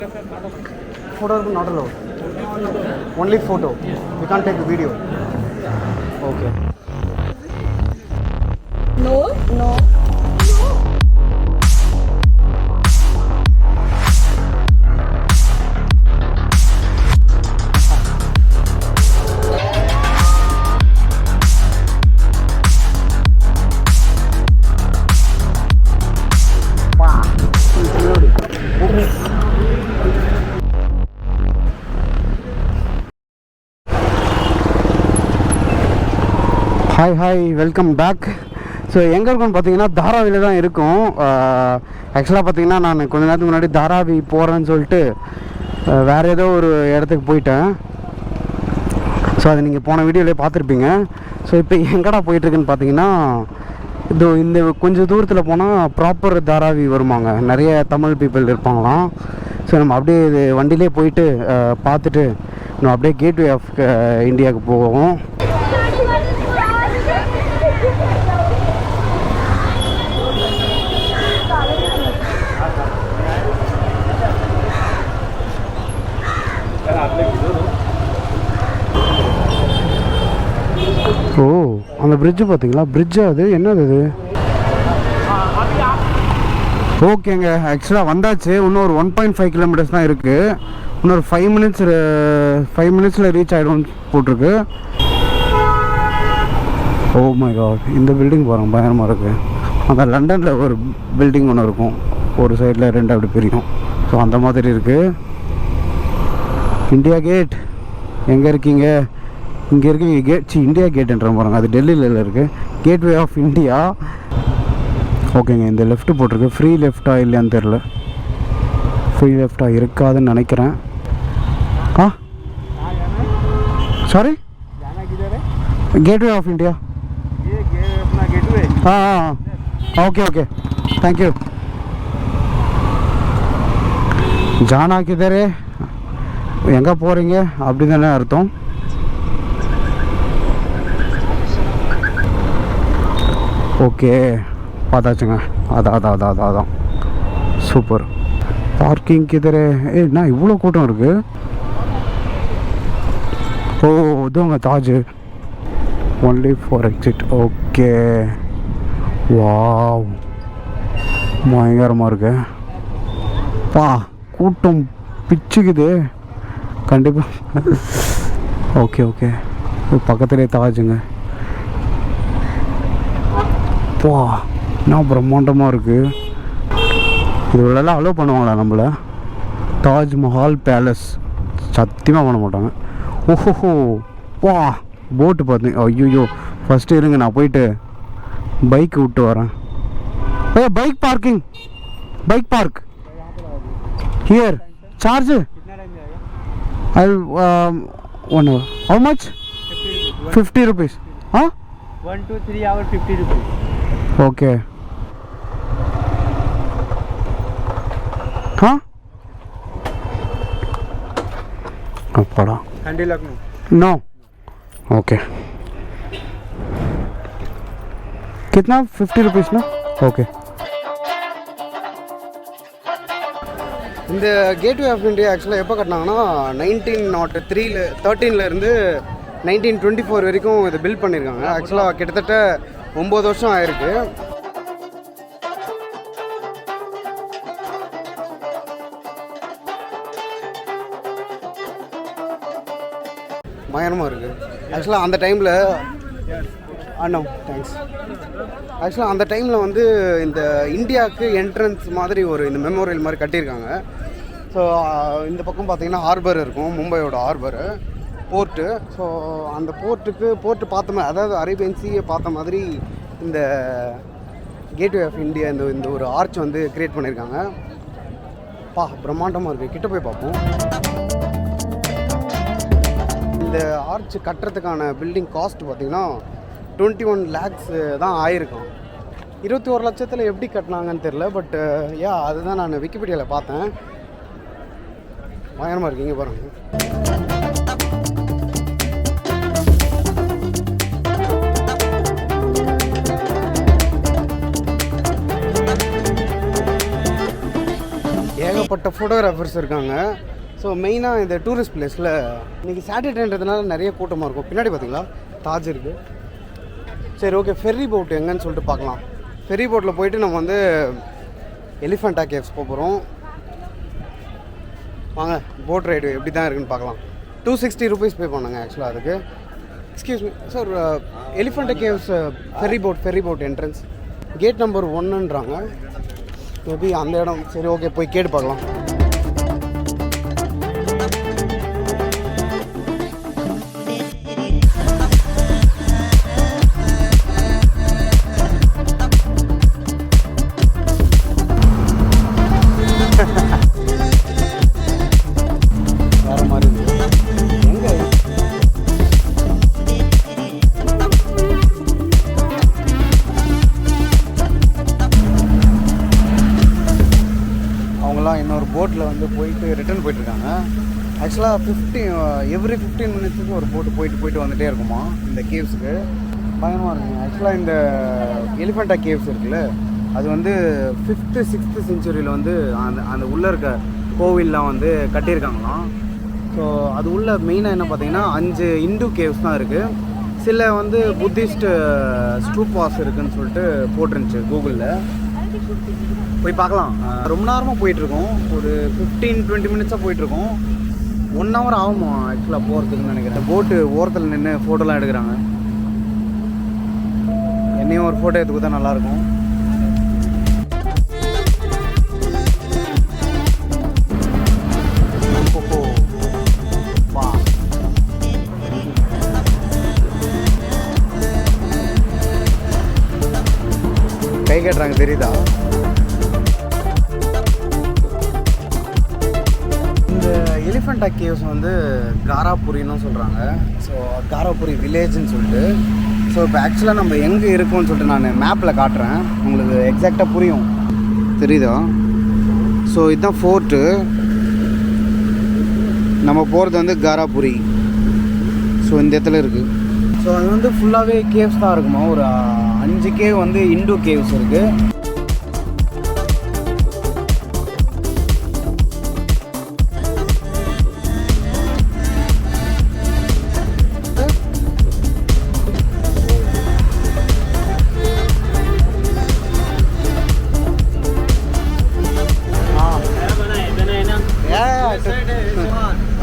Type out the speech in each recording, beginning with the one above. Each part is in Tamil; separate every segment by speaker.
Speaker 1: Photography not allowed. Only photo. We can't take a video. Okay.
Speaker 2: No.
Speaker 1: Hi, welcome back. So எங்கே இருக்குன்னு பார்த்தீங்கன்னா தாராவியில் தான் இருக்கும். ஆக்சுவலாக பார்த்தீங்கன்னா நான் கொஞ்ச நேரத்துக்கு முன்னாடி தாராவி போகிறேன்னு சொல்லிட்டு வேறு ஏதோ ஒரு இடத்துக்கு போயிட்டேன். ஸோ அதை நீங்கள் போன வீடியோவிலே பார்த்துருப்பீங்க. ஸோ இப்போ எங்கடா போயிட்டுருக்குன்னு பார்த்தீங்கன்னா இந்த கொஞ்சம் தூரத்தில் போனால் ப்ராப்பர் தாராவி வருவாங்க, நிறைய தமிழ் பீப்புள் இருப்பாங்களாம். ஸோ நம்ம அப்படியே இது வண்டியிலே போயிட்டு பார்த்துட்டு நம்ம அப்படியே கேட்வே ஆஃப் இந்தியாவுக்கு போவோம். ஓ, அந்த பிரிட்ஜு பார்த்தீங்களா? பிரிட்ஜா அது? என்னது அது? ஓகேங்க, ஆக்சுவலாக வந்தாச்சு. இன்னும் ஒரு 1.5 கிலோமீட்டர்ஸ் தான் இருக்குது. இன்னொரு 5 மினிட்ஸில் ரீச் ஆகிடும்னு போட்டிருக்கு. ஓ மை காட், இந்த பில்டிங் போகிறோம், பயங்கரமாக இருக்குது. அந்த லண்டனில் ஒரு பில்டிங் ஒன்று இருக்கும், ஒரு சைடில் 2 அப்படி பிரியும். ஸோ அந்த மாதிரி இருக்குது. இந்தியா கேட் எங்கே இருக்கீங்க? இங்கே இருக்கீங்க கேட். இந்தியா கேட்டுன்ற பாருங்க, அது டெல்லியில் இருக்குது. Gateway of India. ஓகேங்க, இந்த லெஃப்ட்டு போட்டிருக்கு. ஃப்ரீ லெஃப்டா இல்லையான்னு தெரில. ஃப்ரீ லெஃப்டா இருக்காதுன்னு நினைக்கிறேன். Sorry, gateway of India. ये अपना गेटवे. हाँ, ओके, थैंक यू. जाना किधर है, எங்கே போகிறீங்க அப்படி தானே அர்த்தம். ஓகே, பார்த்தாச்சுங்க. அதான் சூப்பர். பார்க்கிங் கிதரே. என்ன இவ்வளோ கூட்டம் இருக்குது? ஓ, இதுங்க Taj. Only for exit. Okay, wow, பயங்கரமாக இருக்கு. கூட்டம் பிச்சுக்குது கண்டிப்பாக. ஓகே, பக்கத்துலேயே தாஜுங்க. என்ன பிரம்மாண்டமாக இருக்குது. இதுலலாம் அலோவ் பண்ணுவாங்களா நம்மளை? தாஜ்மஹால் பேலஸ் சத்தியமாக பண்ண மாட்டாங்க. ஓஹோ, போட்டு பார்த்தேன். ஐயோ, ஃபஸ்ட்டு இருங்க, நான் போயிட்டு பைக் விட்டு வரேன். Bike park here. Charge I 1 hour. How much? 50 rupees.
Speaker 3: 1 to 3 hours 50 rupees.
Speaker 1: Okay. पड़ा
Speaker 3: हैंडल लॉक
Speaker 1: नो. ओके, कितना? 50 रुपीस ना. ओके. இந்த கேட்வே ஆஃப் இந்தியா ஆக்சுவலாக எப்போ கட்டினாங்கன்னா 1903 இருந்து 1924 வரைக்கும் இதை பில்ட் பண்ணியிருக்காங்க. ஆக்சுவலாக கிட்டத்தட்ட 9 வருஷம் ஆயிருக்கு. பயங்கரமாக இருக்குது. ஆக்சுவலாக அந்த டைமில் தேங்க்ஸ். ஆக்சுவலாக அந்த டைமில் வந்து இந்த இந்தியாவுக்கு என்ட்ரன்ஸ் மாதிரி ஒரு இந்த மெமோரியல் மாதிரி கட்டியிருக்காங்க. ஸோ இந்த பக்கம் பார்த்திங்கன்னா ஹார்பர் இருக்கும், மும்பையோட ஹார்பரு, போர்ட்டு. ஸோ அந்த போர்ட்டு பார்த்த மாதிரி, அதாவது அரேபியன் சீயை பார்த்த மாதிரி இந்த கேட்வே ஆஃப் இந்தியா இந்த ஒரு ஆர்ச் வந்து க்ரியேட் பண்ணியிருக்காங்க. பிரம்மாண்டமாக இருக்குது. கிட்ட போய் பார்ப்போம். இந்த ஆர்ச் கட்டுறதுக்கான பில்டிங் காஸ்ட் பார்த்திங்கன்னா 21 lakhs தான் ஆயிருக்கும். 21 லட்சத்தில் எப்படி கட்டினாங்கன்னு தெரில. பட் அதுதான் நான் விக்கிபீடியாவில் பார்த்தேன். பயங்கரமாக இருக்குது. இங்கே பாருங்கள். ஏகப்பட்ட ஃபோட்டோகிராஃபர்ஸ் இருக்காங்க. ஸோ மெயினாக இந்த டூரிஸ்ட் பிளேஸில் இன்றைக்கி சாட்டர்டேன்றதுனால நிறைய கூட்டமாக இருக்கும். பின்னாடி பார்த்தீங்களா தாஜ் இருக்குது. சரி ஓகே, ஃபெர்ரி போட் எங்கன்னு சொல்லிட்டு பார்க்கலாம். ஃபெர்ரி போட்டில் போயிட்டு நம்ம வந்து எலிஃபெண்டா கேவ்ஸ் போகிறோம். வாங்க போட் ரைடு எப்படி தான் இருக்குன்னு பார்க்கலாம். 260 rupees பே பண்ணாங்க ஆக்சுவலாக அதுக்கு. Excuse me sir, Elephanta caves ferry boat entrance gate number 1ன்றாங்க. மேபி அந்த இடம். சரி ஓகே, போய் கேட்டு பார்க்கலாம். இன்னொரு போட்டில் வந்து போயிட்டு ரிட்டர்ன் போயிட்டுருக்காங்க. ஆக்சுவலாக எவ்ரி 15 minutes ஒரு போட்டு போயிட்டு வந்துகிட்டே இருக்குமா இந்த கேவ்ஸுக்கு. பயமாக இருக்குங்க. ஆக்சுவலாக இந்த எலிஃபெண்டா கேவ்ஸ் இருக்குல்ல, அது வந்து 5th 6th centuryயில் வந்து அந்த உள்ளே இருக்க கோவில்லாம் வந்து கட்டியிருக்காங்களாம். ஸோ அது உள்ள மெயினாக என்ன பார்த்தீங்கன்னா 5 இந்து கேவ்ஸ் தான் இருக்குது. சில வந்து புத்திஸ்ட் ஸ்டூபாஸ் இருக்குதுன்னு சொல்லிட்டு போட்டிருந்துச்சு கூகுளில். போய் பார்க்கலாம். ரொம்ப நேரமாக போயிட்டுருக்கோம். ஒரு 15-20 minutes போயிட்டுருக்கோம். 1 hour ஆகுமா ஆக்சுவலாக போகிறதுக்குன்னு நினைக்கிறேன். போட்டு ஓரத்தில் நின்று ஃபோட்டோலாம் எடுக்கிறாங்க. என்னையும் ஒரு ஃபோட்டோ எடுத்துக்கு தான் நல்லாயிருக்கும். கை கட்டுறாங்க தெரியுதா? இந்த எலிஃபெண்டா கேவ்ஸ் வந்து காராபுரின்னு சொல்கிறாங்க. ஸோ காராபுரி வில்லேஜ்னு சொல்லிட்டு. ஸோ இப்போ ஆக்சுவலாக நம்ம எங்கே இருக்கோம்னு சொல்லிட்டு நான் மேப்பில் காட்டுறேன், உங்களுக்கு எக்ஸாக்டாக புரியும். தெரியுதா? ஸோ இதுதான் ஃபோர்ட்டு. நம்ம போகிறது வந்து காராபுரி. ஸோ இந்த இடத்துல இருக்குது. ஸோ அது வந்து ஃபுல்லாகவே கேவ்ஸ் தான் இருக்குமா. ஒரு 5 கேவ் வந்து இந்து கேவ்ஸ் இருக்குது.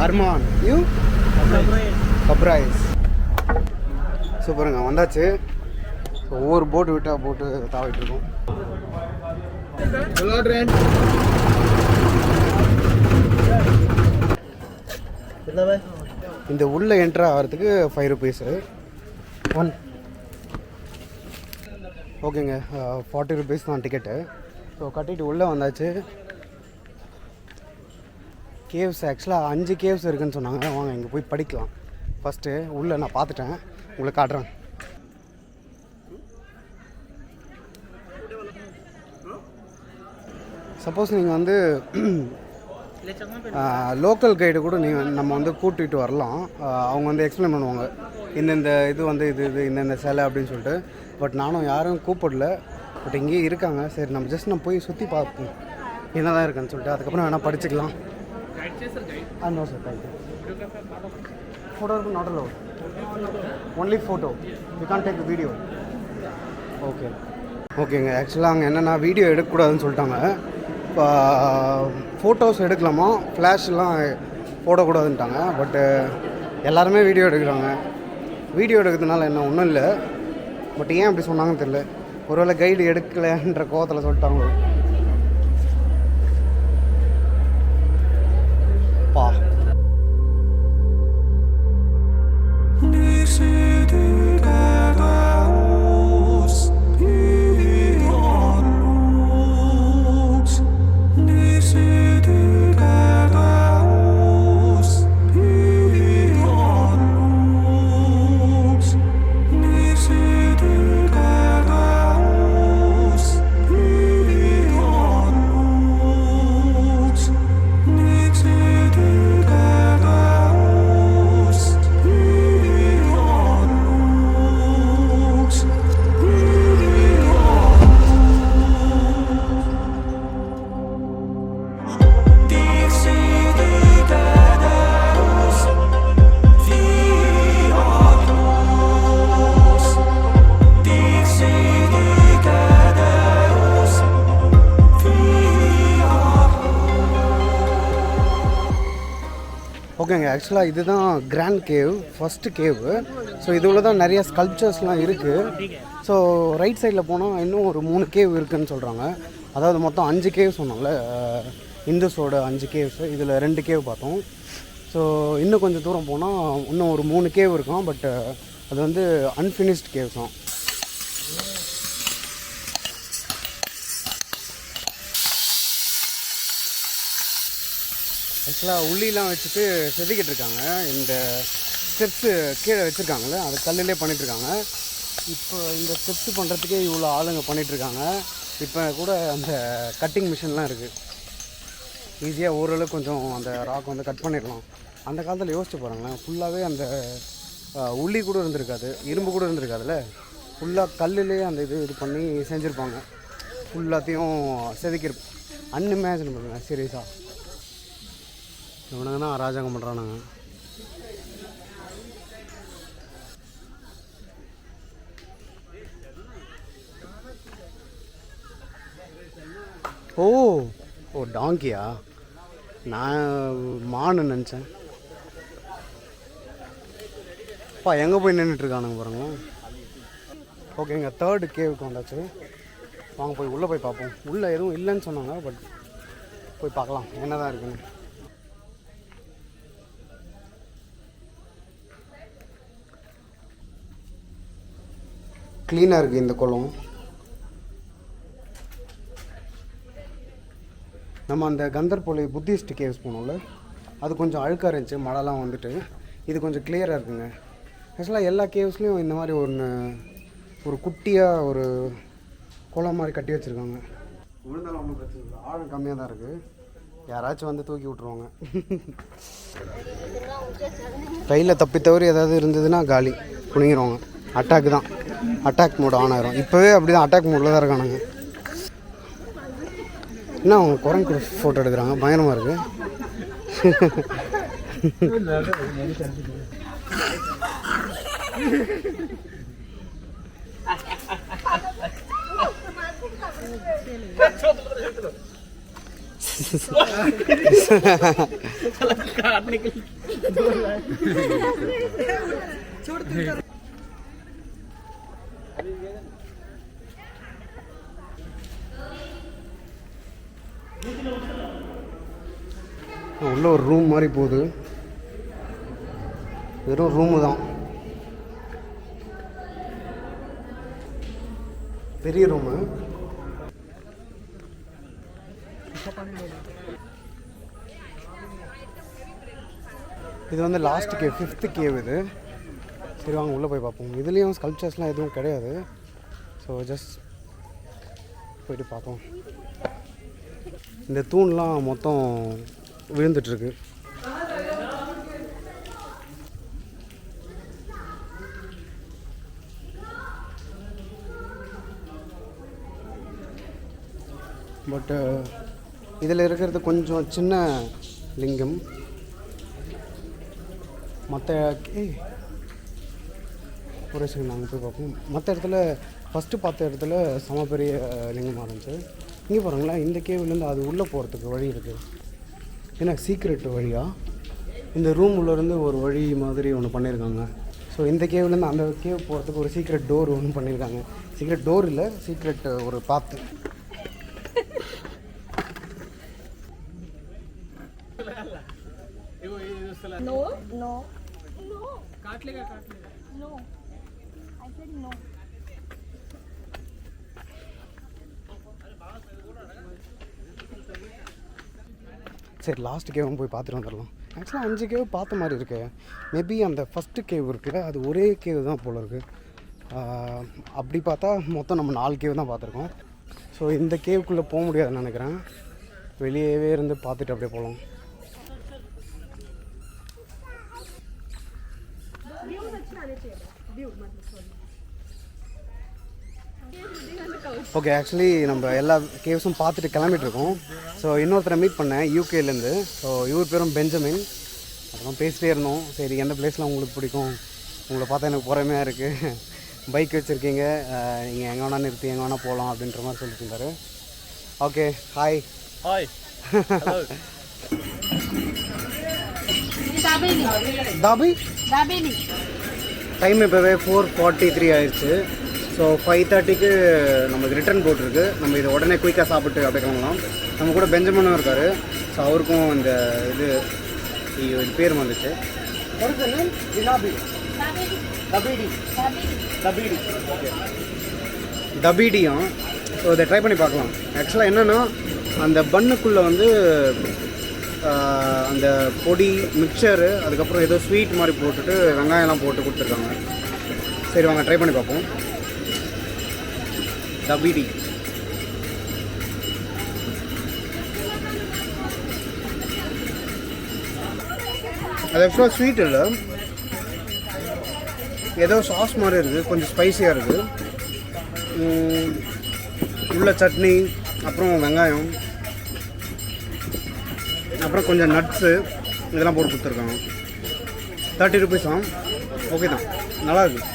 Speaker 1: Arman, you? Surprise. சூப்பருங்க, வந்தாச்சு. ஒவ்வொரு போட்டு விட்டால் போட்டு தாவிட்டு இருக்கோம். இந்த உள்ள என்ட்ரு ஆகிறதுக்கு 5 rupees. ஓகேங்க, 40 rupees தான் டிக்கெட்டு. ஸோ கட்டிட்டு உள்ளே வந்தாச்சு. கேவ்ஸ் ஆக்சுவலாக 5 கேவ்ஸ் இருக்குதுன்னு சொன்னாங்க. வாங்க இங்கே போய் படிக்கலாம். ஃபஸ்ட்டு உள்ளே நான் பார்த்துட்டேன், உங்களுக்கு காட்டுறேன். சப்போஸ் நீங்கள் வந்து லோக்கல் கைடு கூட நம்ம வந்து கூட்டிகிட்டு வரலாம். அவங்க வந்து எக்ஸ்பிளைன் பண்ணுவாங்க, இந்தந்த இது வந்து இது இந்தந்த சிலை அப்படின்னு சொல்லிட்டு. பட் நானும் யாரும் கூப்பிடல. பட் இங்கேயே இருக்காங்க. சரி நம்ம போய் சுற்றி பார்ப்போம் என்ன தான் இருக்குன்னு சொல்லிட்டு. அதுக்கப்புறம் வேணால் படிச்சுக்கலாம். No sir, thank you. Photo not allowed, only photo, you can't take video. ஓகேங்க. ஆக்சுவலாக அங்கே என்னென்னா வீடியோ எடுக்கக்கூடாதுன்னு சொல்லிட்டாங்க. இப்போ ஃபோட்டோஸ் எடுக்கலாமா, ஃப்ளாஷ்லாம் போடக்கூடாதுன்ட்டாங்க. பட்டு எல்லாருமே வீடியோ எடுக்கிறாங்க. வீடியோ எடுக்கிறதுனால என்ன ஒன்றும் இல்லை. பட் ஏன் அப்படி சொன்னாங்கன்னு தெரியல. ஒருவேளை கைடு எடுக்கலைன்ற கோவத்தில் சொல்லிட்டாங்க. பா ஓகேங்க, ஆக்சுவலாக இதுதான் grand cave, first cave. So இதுல தான் நிறைய ஸ்கல்ப்சர்ஸ்லாம் இருக்குது. ஸோ ரைட் சைடில் போனால் இன்னும் ஒரு 3 கேவ் இருக்குதுன்னு சொல்கிறாங்க. அதாவது மொத்தம் 5 கேவ் சொன்னோம்ல, இந்துஸோட 5 கேவ்ஸ், இதில் 2 கேவ் பார்த்தோம். ஸோ இன்னும் கொஞ்சம் தூரம் போனால் இன்னும் ஒரு 3 கேவ் இருக்கும். பட் அது வந்து அன்ஃபினிஷ்ட் கேவ்ஸ் தான். ஆக்சுவலாக உள்ளிலாம் வச்சுட்டு செதுக்கிட்டு இருக்காங்க. இந்த ஸ்டெப்ஸு கீழே வச்சுருக்காங்களே, அது கல்லிலே பண்ணிகிட்ருக்காங்க. இப்போ இந்த ஸ்டெப்ஸு பண்ணுறதுக்கே இவ்வளோ ஆளுங்க பண்ணிகிட்ருக்காங்க. இப்போ கூட அந்த கட்டிங் மிஷின்லாம் இருக்குது. ஈஸியாக ஓரளவுக்கு கொஞ்சம் அந்த ராக் வந்து கட் பண்ணிடலாம். அந்த காலத்தில் யோசிச்சு பாருங்களேன், ஃபுல்லாகவே அந்த உள்ளி கூட இருந்திருக்காது, இரும்பு கூட இருந்திருக்காதுல்ல, ஃபுல்லாக கல்லிலே அந்த இது பண்ணி செஞ்சுருப்பாங்க. ஃபுல்லாத்தையும் செதுக்கியிருப்போம். அன்இமேஜின் பண்ணுங்க சீரியஸாக. இவனுங்க தான் அராஜகம் பண்ணுறானுங்க. ஓ ஓ டாங்கியா? நான் மானு நினச்சேன். அப்பா எங்கே போய் நின்றுட்டுருக்கானுங்க பாருங்க. ஓகேங்க, 3rd கேவுக்கு வந்தாச்சு. வாங்க போய் உள்ளே போய் பார்ப்போம். உள்ளே எதுவும் இல்லைன்னு சொன்னாங்க, பட் போய் பார்க்கலாம் என்ன தான் இருக்குன்னு. க்ளீனாக இருக்குது இந்த குளம். நம்ம அந்த கந்தர்போலி புத்திஸ்ட் கேவ்ஸ் போனோம்ல, அது கொஞ்சம் அழுக்காக இருந்துச்சு, மழைலாம் வந்துட்டு. இது கொஞ்சம் கிளியராக இருக்குங்க. ஆக்சுவலாக எல்லா கேவ்ஸ்லேயும் இந்த மாதிரி ஒரு குட்டியாக ஒரு குளம் மாதிரி கட்டி வச்சுருக்காங்க. விழுந்தாலும் ஒன்றும் பிரச்சனை இல்லை, ஆழம் கம்மியாக தான் இருக்குது. யாராச்சும் வந்து தூக்கி விட்ருவாங்க. கையில் தப்பி தவறி ஏதாவது இருந்ததுன்னா காலி குனிங்கிடுவாங்க. அட்டாக் தான், அட்டாக் மோட் ஆன் ஆயிரும். இப்போவே அப்படி தான் அட்டாக் மோடில் தான் இருக்கானுங்க. என்ன அவங்க குரங்கு ஃபோட்டோ எடுக்கிறாங்க, பயங்கரமாக இருக்குது. உள்ள ஒரு ரூம் மாதிரி போகுது. வெறும் ரூமு தான், பெரிய ரூமு. இது வந்து லாஸ்ட் கேவ், 5th கேவ் இது. சரி வாங்க உள்ளே போய் பார்ப்போம். இதுலேயும் ஸ்கல்ப்சர்ஸ்லாம் எதுவும் கிடையாது. ஸோ ஜஸ்ட் போய்ட்டு பார்ப்போம். இந்த தூண்லாம் மொத்தம் விழுந்துட்டுருக்கு. பட் இதில் இருக்கிறது கொஞ்சம் சின்ன லிங்கம். மற்ற ஒரு செகண்ட் நாங்கள் போய் பார்ப்போம். மற்ற இடத்துல ஃபஸ்ட்டு பார்த்த இடத்துல சம பெரிய லிங்கமாக இருந்துச்சு. இங்கே பாருங்களேன், இந்த கேவ்லேருந்து அது உள்ளே போகிறதுக்கு வழி இருக்குது. ஏன்னா சீக்ரெட் வழியாக இந்த ரூம் உள்ளேருந்து ஒரு வழி மாதிரி ஒன்று பண்ணியிருக்காங்க. ஸோ இந்த கேவ்லேருந்து அந்த கேவ் போகிறதுக்கு ஒரு சீக்ரெட் டோர் ஒன்று பண்ணியிருக்காங்க. சீக்ரெட் டோர் இல்லை, சீக்ரெட் ஒரு பாத்து.
Speaker 2: No, no, no. काट लेगा. No, I said no.
Speaker 1: சரி லாஸ்ட் கேவும் போய் பார்த்துட்டு வந்துடலாம். ஆக்சுவலாக 5 கேவ் பார்த்த மாதிரி இருக்கு. மேபி அந்த ஃபஸ்ட்டு கேவ் இருக்குல்ல, அது ஒரே கேவ் தான் போல் இருக்குது. அப்படி பார்த்தா மொத்தம் நம்ம 4 கேவ் தான் பார்த்துருக்கோம். ஸோ இந்த கேவுக்குள்ளே போக முடியாதுன்னு நினைக்கிறேன். வெளியவே இருந்து பார்த்துட்டு அப்படியே போகலாம். ஓகே, ஆக்சுவலி நம்ம எல்லா கேவ்ஸும் பார்த்துட்டு கிளம்பிட்டுருக்கோம். ஸோ இன்னொருத்தரை மீட் பண்ணேன் யூகேலேருந்து. ஸோ இவர் பேரும் பெஞ்சமின். அதெல்லாம் பேசிட்டே இருந்தோம். சரி எந்த பிளேஸ்லாம் உங்களுக்கு பிடிக்கும், உங்களை பார்த்தா எனக்கு பொறாமையாக இருக்குது, பைக் வச்சுருக்கீங்க, நீங்கள் எங்கே வேணால் நிறுத்தி எங்கே வேணால் போகலாம் அப்படின்ற மாதிரி சொல்லிட்டு இருந்தார். Okay, hi.
Speaker 3: Hi. Hello.
Speaker 1: தாபி
Speaker 2: Dabeli.
Speaker 1: டைம் இப்போவே 4:43 ஆயிடுச்சு. ஸோ 5:30க்கு நமக்கு ரிட்டர்ன் போட்டிருக்கு. நம்ம இதை உடனே குயிக்காக சாப்பிட்டு அப்படியே கிளம்பலாம். நம்ம கூட பெஞ்சமினும் இருக்கார். ஸோ அவருக்கும் இந்த இது பேர் வந்துச்சு. தபீடியும். ஸோ இதை ட்ரை பண்ணி பார்க்கலாம். ஆக்சுவலாக என்னென்னா அந்த பன்னுக்குள்ளே வந்து அந்த பொடி மிக்சரு அதுக்கப்புறம் ஏதோ ஸ்வீட் மாதிரி போட்டுட்டு வெங்காயம்லாம் போட்டு கொடுத்துருக்காங்க. சரி வாங்க ட்ரை பண்ணி பார்ப்போம். தபீடி அது ஆக்சுவலாக ஸ்வீட் இல்லை, ஏதோ சாஸ் மாதிரி இருக்குது, கொஞ்சம் ஸ்பைஸியாக இருக்குது. உள்ள சட்னி, அப்புறம் வெங்காயம், அப்புறம் கொஞ்சம் நட்ஸு இதெல்லாம் போட்டு கொடுத்துருக்காங்க. 30 rupees தான். ஓகே தான், நல்லா இருக்குது.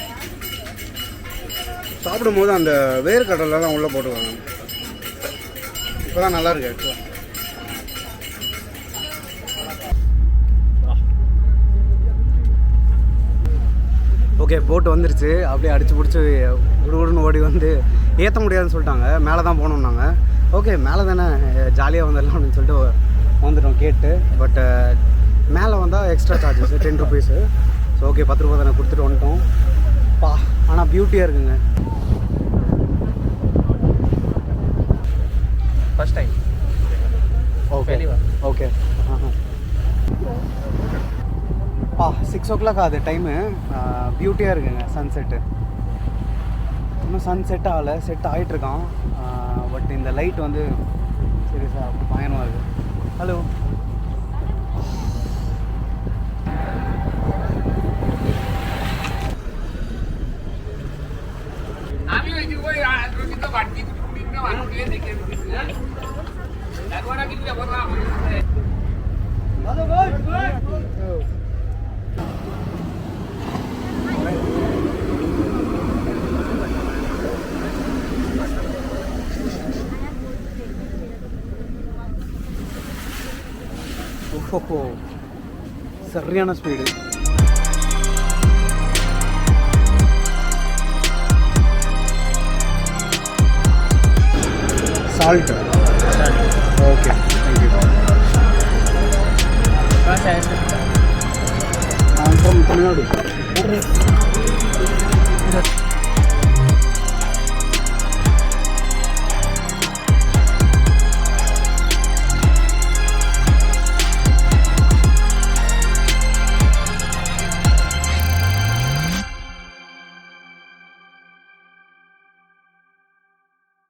Speaker 1: சாப்பிடும்போது அந்த வேர்க்கடலாம் உள்ளே போட்டுருவாங்க. இப்போ தான் நல்லாயிருக்கு ஆக்சுவலாக. ஓகே, போட்டு வந்துருச்சு. அப்படியே அடிச்சு பிடிச்சி உடுன்னு ஓடி வந்து ஏற்ற முடியாதுன்னு சொல்லிட்டாங்க. மேலே தான் போகணுன்னாங்க. ஓகே, மேலே தானே ஜாலியாக வந்துடலாம் அப்படின்னு சொல்லிட்டு வந்துட்டோம் கேட்டு. பட் மேலே வந்தால் extra charges 10 rupees. So okay, 10 ரூபா தானே கொடுத்துட்டு வந்துட்டோம். ஆனால் பியூட்டியாக இருக்குங்க.
Speaker 3: First time.
Speaker 1: Okay okay. 6 o'clock ஆகுது டைமு. பியூட்டியாக இருக்குங்க சன்செட்டு. இன்னும் சன்செட் ஆகலை, செட் ஆகிட்டுருக்கான். பட் இந்த லைட் வந்து சீரியஸாக பயணமாக இருக்குது. ஹலோ, ஓஹோ, சரியான speed. Salt. Okay, thank you. I'm from Tamil Nadu.